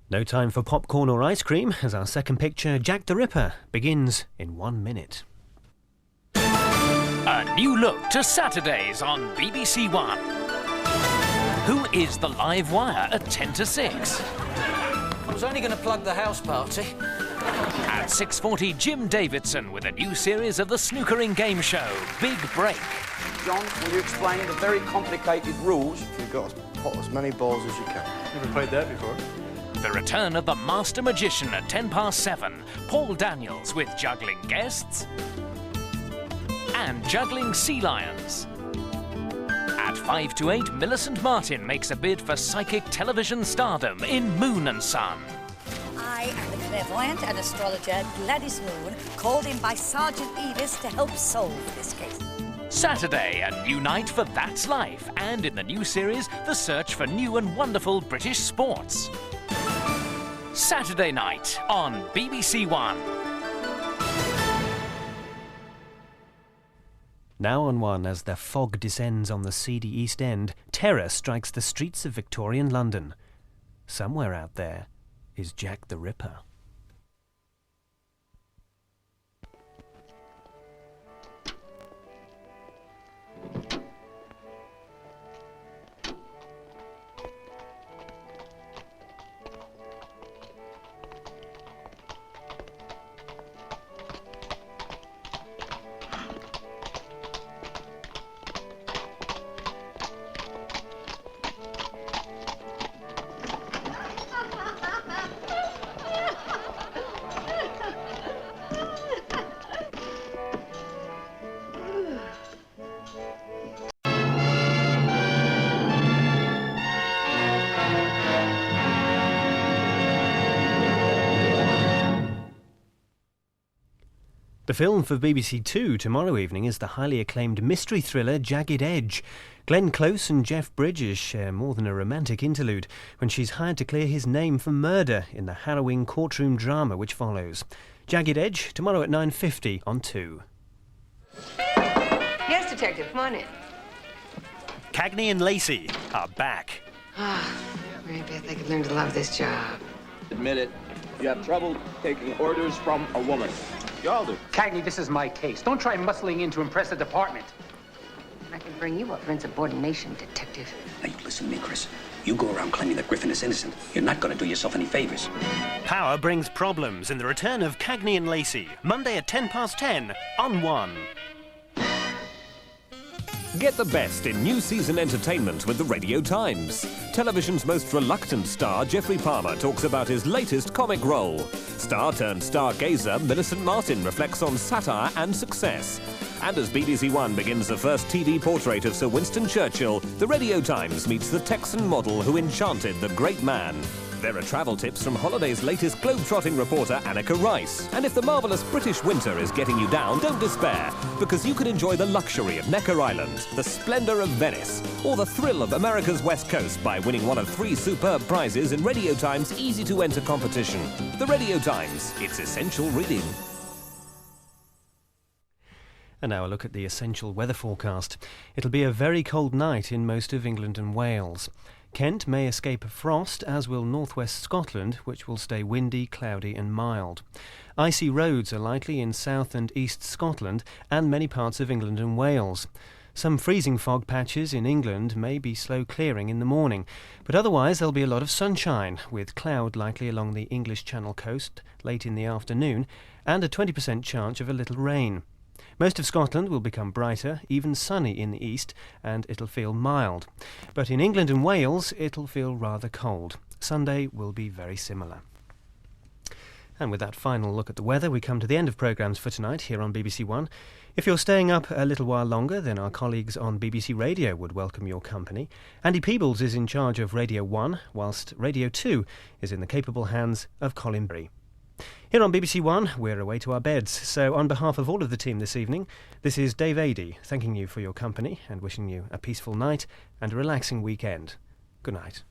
No time for popcorn or ice cream, as our second picture, Jack the Ripper, begins in 1 minute. A new look to Saturdays on BBC1. Who is the live wire at 10 to 6? I was only going to plug the house party. At 6:40, Jim Davidson with a new series of the snookering game show, Big Break. John, will you explain the very complicated rules? You've got to pot as many balls as you can. Never played that before. The return of the Master Magician at 7:10, Paul Daniels with juggling guests and juggling sea lions. At 5 to 8, Millicent Martin makes a bid for psychic television stardom in Moon and Son. I am the clairvoyant and astrologer Gladys Moon, called in by Sergeant Evis to help solve this case. Saturday, a new night for That's Life, and in the new series, the search for new and wonderful British sports. Saturday night on BBC1. Now on one, as the fog descends on the seedy East End, terror strikes the streets of Victorian London. Somewhere out there is Jack the Ripper. The film for BBC2 tomorrow evening is the highly acclaimed mystery thriller Jagged Edge. Glenn Close and Jeff Bridges share more than a romantic interlude when she's hired to clear his name for murder in the harrowing courtroom drama which follows. Jagged Edge, tomorrow at 9:50 on 2. Yes, Detective, come on in. Cagney and Lacey are back. Maybe if they could learn to love this job. Admit it. You have trouble taking orders from a woman. You all do. Cagney, this is my case. Don't try muscling in to impress the department. I can bring you up for insubordination, Detective. Now, you listen to me, Chris. You go around claiming that Griffin is innocent. You're not going to do yourself any favors. Power brings problems in the return of Cagney and Lacey, Monday at 10:10 on 1. Get the best in new season entertainment with the Radio Times. Television's most reluctant star, Geoffrey Palmer, talks about his latest comic role. Star-turned-stargazer Millicent Martin reflects on satire and success. And as BBC1 begins the first TV portrait of Sir Winston Churchill, the Radio Times meets the Texan model who enchanted the great man. There are travel tips from Holiday's latest globe-trotting reporter, Annika Rice. And if the marvellous British winter is getting you down, don't despair, because you can enjoy the luxury of Necker Island, the splendour of Venice, or the thrill of America's West Coast by winning one of 3 superb prizes in Radio Times' easy-to-enter competition. The Radio Times, it's essential reading. And now a look at the essential weather forecast. It'll be a very cold night in most of England and Wales. Kent may escape a frost, as will northwest Scotland, which will stay windy, cloudy and mild. Icy roads are likely in south and east Scotland and many parts of England and Wales. Some freezing fog patches in England may be slow clearing in the morning, but otherwise there'll be a lot of sunshine, with cloud likely along the English Channel coast late in the afternoon and a 20% chance of a little rain. Most of Scotland will become brighter, even sunny in the east, and it'll feel mild. But in England and Wales, it'll feel rather cold. Sunday will be very similar. And with that final look at the weather, we come to the end of programmes for tonight here on BBC1. If you're staying up a little while longer, then our colleagues on BBC Radio would welcome your company. Andy Peebles is in charge of Radio 1, whilst Radio 2 is in the capable hands of Colin Berry. Here on BBC1, we're away to our beds. So on behalf of all of the team this evening, this is Dave Adey, thanking you for your company and wishing you a peaceful night and a relaxing weekend. Good night.